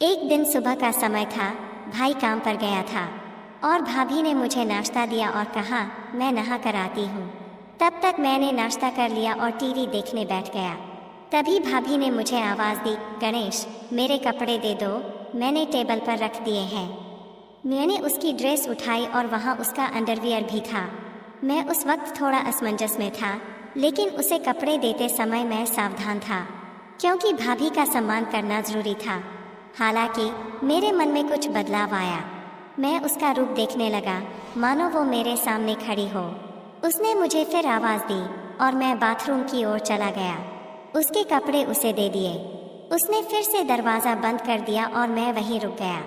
एक दिन सुबह का समय था। भाई काम पर गया था और भाभी ने मुझे नाश्ता दिया और कहा मैं नहा कर आती हूँ। तब तक मैंने नाश्ता कर लिया और टीवी देखने बैठ गया। तभी भाभी ने मुझे आवाज़ दी, गणेश मेरे कपड़े दे दो, मैंने टेबल पर रख दिए हैं। मैंने उसकी ड्रेस उठाई और वहाँ उसका अंडरवियर भी था। मैं उस वक्त थोड़ा असमंजस में था, लेकिन उसे कपड़े देते समय मैं सावधान था, क्योंकि भाभी का सम्मान करना जरूरी था। हालांकि मेरे मन में कुछ बदलाव आया। मैं उसका रूप देखने लगा, मानो वो मेरे सामने खड़ी हो। उसने मुझे फिर आवाज़ दी और मैं बाथरूम की ओर चला गया। उसके कपड़े उसे दे दिए। उसने फिर से दरवाज़ा बंद कर दिया और मैं वहीं रुक गया।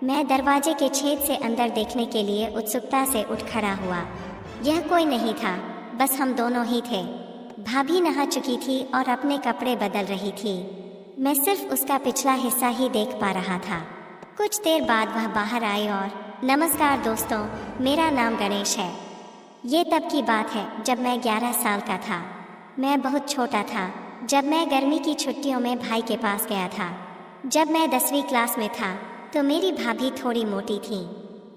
मैं दरवाजे के छेद से अंदर देखने के लिए उत्सुकता से उठ खड़ा हुआ। यह कोई नहीं था, बस हम दोनों ही थे। भाभी नहा चुकी थी और अपने कपड़े बदल रही थी। मैं सिर्फ उसका पिछला हिस्सा ही देख पा रहा था। कुछ देर बाद वह बाहर आई और नमस्कार दोस्तों, मेरा नाम गणेश है। ये तब की बात है जब मैं 11 साल का था। मैं बहुत छोटा था जब मैं गर्मी की छुट्टियों में भाई के पास गया था। जब मैं 10वीं क्लास में था तो मेरी भाभी थोड़ी मोटी थी,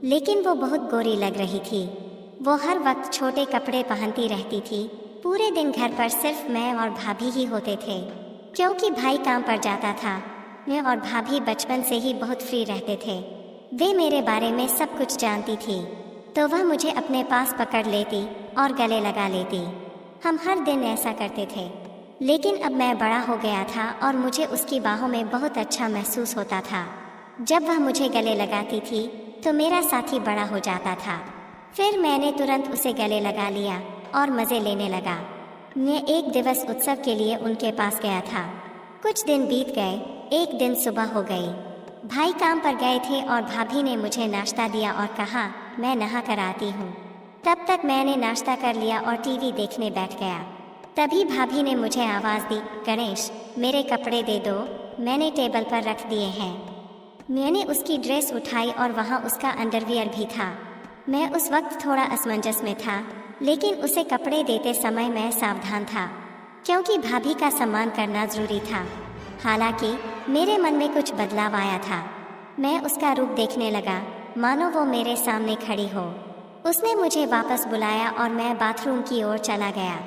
लेकिन वो बहुत गोरी लग रही थी। वो हर वक्त छोटे कपड़े पहनती रहती थी। पूरे दिन घर पर सिर्फ मैं और भाभी ही होते थे, क्योंकि भाई काम पर जाता था। मैं और भाभी बचपन से ही बहुत फ्री रहते थे। वे मेरे बारे में सब कुछ जानती थी, तो वह मुझे अपने पास पकड़ लेती और गले लगा लेती। हम हर दिन ऐसा करते थे। लेकिन अब मैं बड़ा हो गया था और मुझे उसकी बाहों में बहुत अच्छा महसूस होता था। जब वह मुझे गले लगाती थी तो मेरा साथी बड़ा हो जाता था। फिर मैंने तुरंत उसे गले लगा लिया और मज़े लेने लगा। मैं एक दिवस उत्सव के लिए उनके पास गया था। कुछ दिन बीत गए। एक दिन सुबह हो गई। भाई काम पर गए थे और भाभी ने मुझे नाश्ता दिया और कहा मैं नहा कर आती हूँ। तब तक मैंने नाश्ता कर लिया और टीवी देखने बैठ गया। तभी भाभी ने मुझे आवाज़ दी, गणेश मेरे कपड़े दे दो, मैंने टेबल पर रख दिए हैं। मैंने उसकी ड्रेस उठाई और वहाँ उसका अंडरवियर भी था। मैं उस वक्त थोड़ा असमंजस में था, लेकिन उसे कपड़े देते समय मैं सावधान था, क्योंकि भाभी का सम्मान करना जरूरी था। हालांकि मेरे मन में कुछ बदलाव आया था। मैं उसका रूप देखने लगा, मानो वो मेरे सामने खड़ी हो। उसने मुझे वापस बुलाया और मैं बाथरूम की ओर चला गया।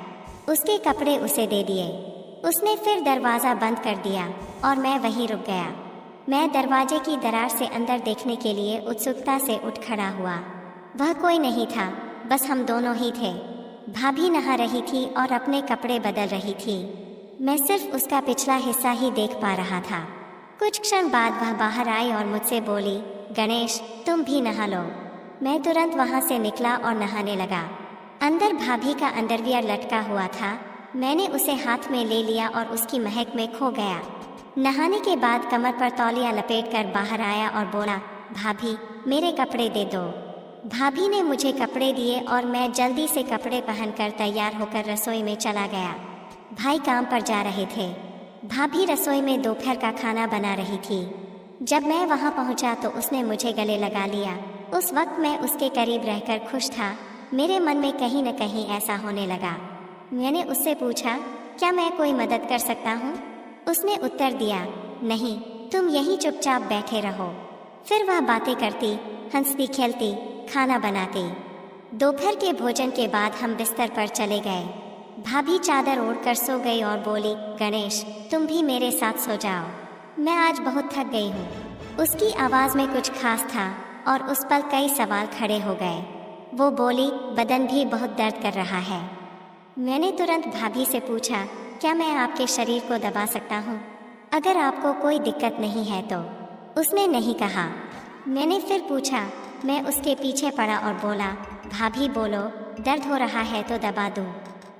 उसके कपड़े उसे दे दिए। उसने फिर दरवाज़ा बंद कर दिया और मैं वहीं रुक गया। मैं दरवाजे की दरार से अंदर देखने के लिए उत्सुकता से उठ खड़ा हुआ। वह कोई नहीं था, बस हम दोनों ही थे। भाभी नहा रही थी और अपने कपड़े बदल रही थी। मैं सिर्फ उसका पिछला हिस्सा ही देख पा रहा था। कुछ क्षण बाद वह बाहर आई और मुझसे बोली, गणेश तुम भी नहा लो। मैं तुरंत वहां से निकला और नहाने लगा। अंदर भाभी का अंडरवियर लटका हुआ था। मैंने उसे हाथ में ले लिया और उसकी महक में खो गया। नहाने के बाद कमर पर तौलिया लपेटकर बाहर आया और बोला, भाभी मेरे कपड़े दे दो। भाभी ने मुझे कपड़े दिए और मैं जल्दी से कपड़े पहनकर तैयार होकर रसोई में चला गया। भाई काम पर जा रहे थे। भाभी रसोई में दोपहर का खाना बना रही थी। जब मैं वहां पहुंचा तो उसने मुझे गले लगा लिया। उस वक्त मैं उसके करीब रहकर खुश था। मेरे मन में कहीं न कहीं ऐसा होने लगा। मैंने उससे पूछा, क्या मैं कोई मदद कर सकता हूँ? उसने उत्तर दिया, नहीं, तुम यहीं चुपचाप बैठे रहो। फिर वह बातें करती, हंसती खेलती, खाना बनाती। दोपहर के भोजन के बाद हम बिस्तर पर चले गए। भाभी चादर ओढ़कर सो गई और बोली, गणेश तुम भी मेरे साथ सो जाओ, मैं आज बहुत थक गई हूँ। उसकी आवाज़ में कुछ खास था और उस पर कई सवाल खड़े हो गए। वो बोली, बदन भी बहुत दर्द कर रहा है। मैंने तुरंत भाभी से पूछा, क्या मैं आपके शरीर को दबा सकता हूँ, अगर आपको कोई दिक्कत नहीं है तो? उसने नहीं कहा। मैंने फिर पूछा। मैं उसके पीछे पड़ा और बोला, भाभी बोलो, दर्द हो रहा है तो दबा दूँ।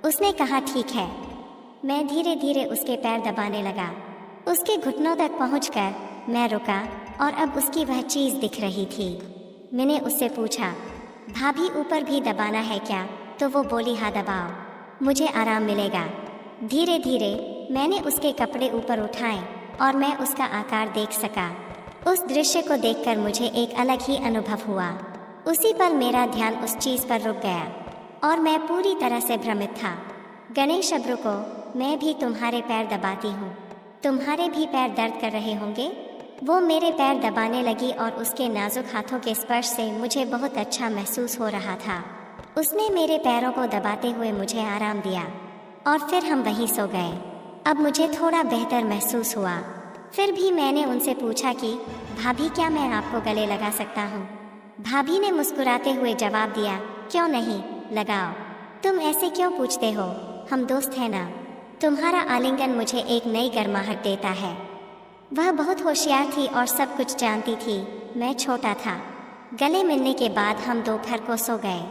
उसने कहा, ठीक है। मैं धीरे धीरे उसके पैर दबाने लगा। उसके घुटनों तक पहुंचकर मैं रुका और अब उसकी वह चीज़ दिख रही थी। मैंने उससे पूछा, भाभी ऊपर भी दबाना है क्या? तो वो बोली, हाँ दबाओ, मुझे आराम मिलेगा। धीरे धीरे मैंने उसके कपड़े ऊपर उठाए और मैं उसका आकार देख सका। उस दृश्य को देखकर मुझे एक अलग ही अनुभव हुआ। उसी पल मेरा ध्यान उस चीज़ पर रुक गया और मैं पूरी तरह से भ्रमित था। गणेश अब रुको, मैं भी तुम्हारे पैर दबाती हूँ। तुम्हारे भी पैर दर्द कर रहे होंगे? वो मेरे पैर दबाने लगी और उसके नाजुक हाथों के स्पर्श से मुझे बहुत अच्छा महसूस हो रहा था। उसने मेरे पैरों को दबाते हुए मुझे आराम दिया और फिर हम वहीं सो गए। अब मुझे थोड़ा बेहतर महसूस हुआ। फिर भी मैंने उनसे पूछा कि भाभी, क्या मैं आपको गले लगा सकता हूँ? भाभी ने मुस्कुराते हुए जवाब दिया, क्यों नहीं, लगाओ। तुम ऐसे क्यों पूछते हो? हम दोस्त हैं ना। तुम्हारा आलिंगन मुझे एक नई गर्माहट देता है। वह बहुत होशियार थी और सब कुछ जानती थी। मैं छोटा था। गले मिलने के बाद हम दोपहर को सो गए।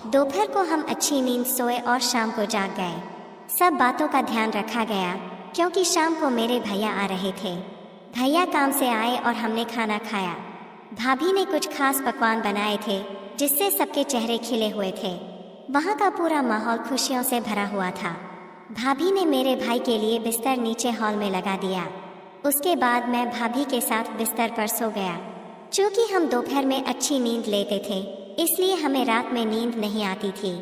दोपहर को हम अच्छी नींद सोए और शाम को जाग गए। सब बातों का ध्यान रखा गया क्योंकि शाम को मेरे भैया आ रहे थे। भैया काम से आए और हमने खाना खाया। भाभी ने कुछ खास पकवान बनाए थे जिससे सबके चेहरे खिले हुए थे। वहाँ का पूरा माहौल खुशियों से भरा हुआ था। भाभी ने मेरे भाई के लिए बिस्तर नीचे हॉल में लगा दिया। उसके बाद मैं भाभी के साथ बिस्तर पर सो गया। चूँकि हम दोपहर में अच्छी नींद लेते थे इसलिए हमें रात में नींद नहीं आती थी।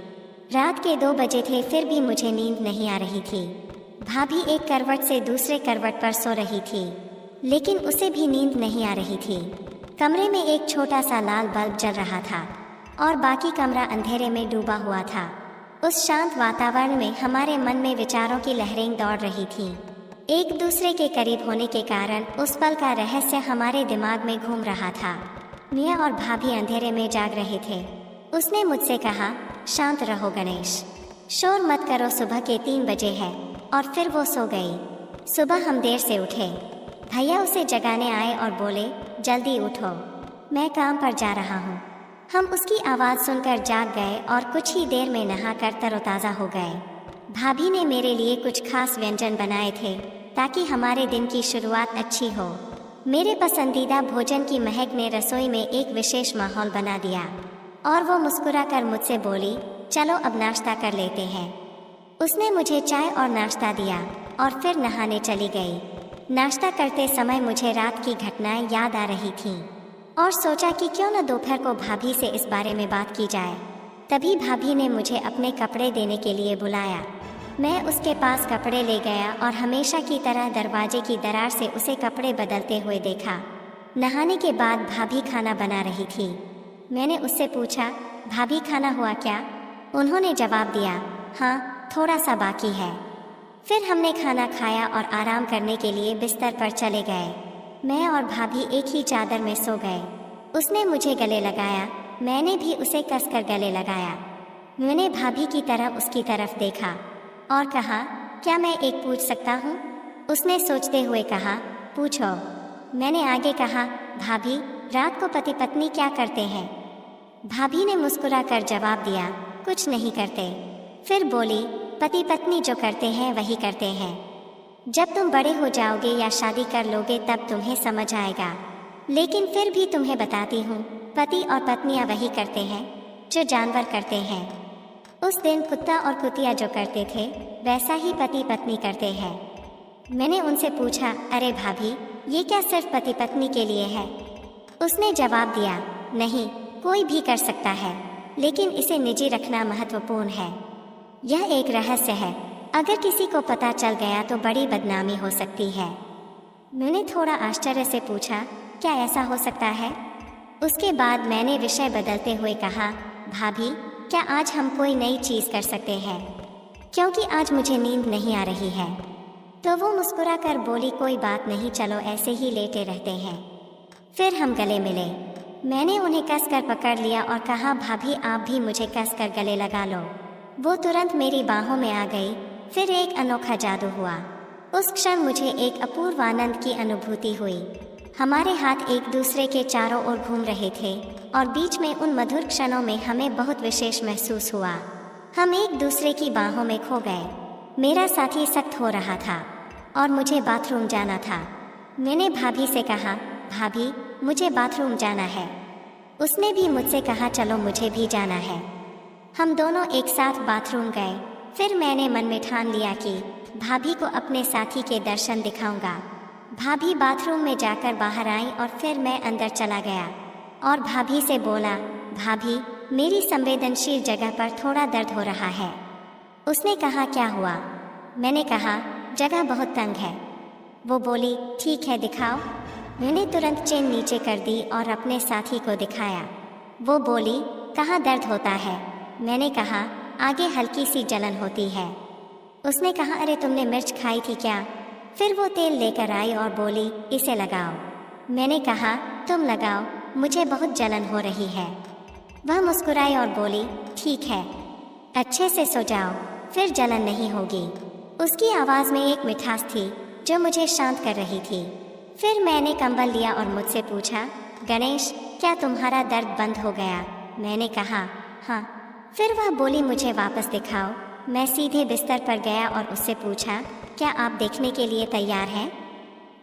रात के 2 बजे थे फिर भी मुझे नींद नहीं आ रही थी। भाभी एक करवट से दूसरे करवट पर सो रही थी लेकिन उसे भी नींद नहीं आ रही थी। कमरे में एक छोटा सा लाल बल्ब जल रहा था और बाकी कमरा अंधेरे में डूबा हुआ था। उस शांत वातावरण में हमारे मन में विचारों की लहरें दौड़ रही थीं। एक दूसरे के करीब होने के कारण उस पल का रहस्य हमारे दिमाग में घूम रहा था। मियाँ और भाभी अंधेरे में जाग रहे थे। उसने मुझसे कहा, शांत रहो गणेश, शोर मत करो, सुबह के 3 बजे है। और फिर वो सो गई। सुबह हम देर से उठे। भैया उसे जगाने आए और बोले, जल्दी उठो, मैं काम पर जा रहा हूँ। हम उसकी आवाज़ सुनकर जाग गए और कुछ ही देर में नहाकर तरोताज़ा हो गए। भाभी ने मेरे लिए कुछ खास व्यंजन बनाए थे ताकि हमारे दिन की शुरुआत अच्छी हो। मेरे पसंदीदा भोजन की महक ने रसोई में एक विशेष माहौल बना दिया और वो मुस्कुराकर मुझसे बोली, चलो अब नाश्ता कर लेते हैं। उसने मुझे चाय और नाश्ता दिया और फिर नहाने चली गई। नाश्ता करते समय मुझे रात की घटनाएं याद आ रही थीं और सोचा कि क्यों न दोपहर को भाभी से इस बारे में बात की जाए। तभी भाभी ने मुझे अपने कपड़े देने के लिए बुलाया। मैं उसके पास कपड़े ले गया और हमेशा की तरह दरवाजे की दरार से उसे कपड़े बदलते हुए देखा। नहाने के बाद भाभी खाना बना रही थी। मैंने उससे पूछा, भाभी खाना हुआ क्या? उन्होंने जवाब दिया, हाँ, थोड़ा सा बाकी है। फिर हमने खाना खाया और आराम करने के लिए बिस्तर पर चले गए। मैं और भाभी एक ही चादर में सो गए। उसने मुझे गले लगाया, मैंने भी उसे कसकर गले लगाया। मैंने भाभी की तरह उसकी तरफ देखा और कहा, क्या मैं एक पूछ सकता हूँ? उसने सोचते हुए कहा, पूछो। मैंने आगे कहा, भाभी, रात को पति पत्नी क्या करते हैं? भाभी ने मुस्कुराकर जवाब दिया, कुछ नहीं करते। फिर बोली, पति पत्नी जो करते हैं वही करते हैं। जब तुम बड़े हो जाओगे या शादी कर लोगे तब तुम्हें समझ आएगा, लेकिन फिर भी तुम्हें बताती हूँ, पति और पत्नियाँ वही करते हैं जो जानवर करते हैं। उस दिन कुत्ता और कुतिया जो करते थे वैसा ही पति पत्नी करते हैं। मैंने उनसे पूछा, अरे भाभी, ये क्या सिर्फ पति पत्नी के लिए है? उसने जवाब दिया, नहीं, कोई भी कर सकता है, लेकिन इसे निजी रखना महत्वपूर्ण है। यह एक रहस्य है, अगर किसी को पता चल गया तो बड़ी बदनामी हो सकती है। मैंने थोड़ा आश्चर्य से पूछा, क्या ऐसा हो सकता है? उसके बाद मैंने विषय बदलते हुए कहा, भाभी, क्या आज हम कोई नई चीज़ कर सकते हैं? क्योंकि आज मुझे नींद नहीं आ रही है। तो वो मुस्कुराकर बोली, कोई बात नहीं, चलो ऐसे ही लेटे रहते हैं। फिर हम गले मिले। मैंने उन्हें कसकर पकड़ लिया और कहा, भाभी, आप भी मुझे कसकर गले लगा लो। वो तुरंत मेरी बाहों में आ गई। फिर एक अनोखा जादू हुआ। उस क्षण मुझे एक अपूर्व आनंद की अनुभूति हुई। हमारे हाथ एक दूसरे के चारों ओर घूम रहे थे और बीच में उन मधुर क्षणों में हमें बहुत विशेष महसूस हुआ। हम एक दूसरे की बाहों में खो गए। मेरा साथी सख्त हो रहा था और मुझे बाथरूम जाना था। मैंने भाभी से कहा, भाभी, मुझे बाथरूम जाना है। उसने भी मुझसे कहा, चलो मुझे भी जाना है। हम दोनों एक साथ बाथरूम गए। फिर मैंने मन में ठान लिया कि भाभी को अपने साथी के दर्शन दिखाऊंगा। भाभी बाथरूम में जाकर बाहर आई और फिर मैं अंदर चला गया और भाभी से बोला, भाभी, मेरी संवेदनशील जगह पर थोड़ा दर्द हो रहा है। उसने कहा, क्या हुआ? मैंने कहा, जगह बहुत तंग है। वो बोली, ठीक है, दिखाओ। मैंने तुरंत चेन नीचे कर दी और अपने साथी को दिखाया। वो बोली, कहाँ दर्द होता है? मैंने कहा, आगे हल्की सी जलन होती है। उसने कहा, अरे तुमने मिर्च खाई थी क्या? फिर वो तेल लेकर आई और बोली, इसे लगाओ। मैंने कहा, तुम लगाओ, मुझे बहुत जलन हो रही है। वह मुस्कुराई और बोली, ठीक है, अच्छे से सो जाओ, फिर जलन नहीं होगी। उसकी आवाज़ में एक मिठास थी जो मुझे शांत कर रही थी। फिर मैंने कंबल लिया और मुझसे पूछा, गणेश, क्या तुम्हारा दर्द बंद हो गया? मैंने कहा, हाँ। फिर वह बोली, मुझे वापस दिखाओ। मैं सीधे बिस्तर पर गया और उससे पूछा, क्या आप देखने के लिए तैयार हैं?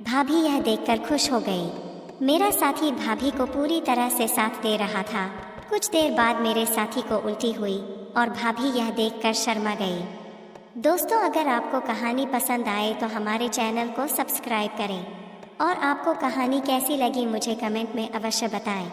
भाभी यह देखकर खुश हो गई। मेरा साथी भाभी को पूरी तरह से साथ दे रहा था। कुछ देर बाद मेरे साथी को उल्टी हुई और भाभी यह देखकर शर्मा गई। दोस्तों, अगर आपको कहानी पसंद आए तो हमारे चैनल को सब्सक्राइब करें और आपको कहानी कैसी लगी मुझे कमेंट में अवश्य बताएं।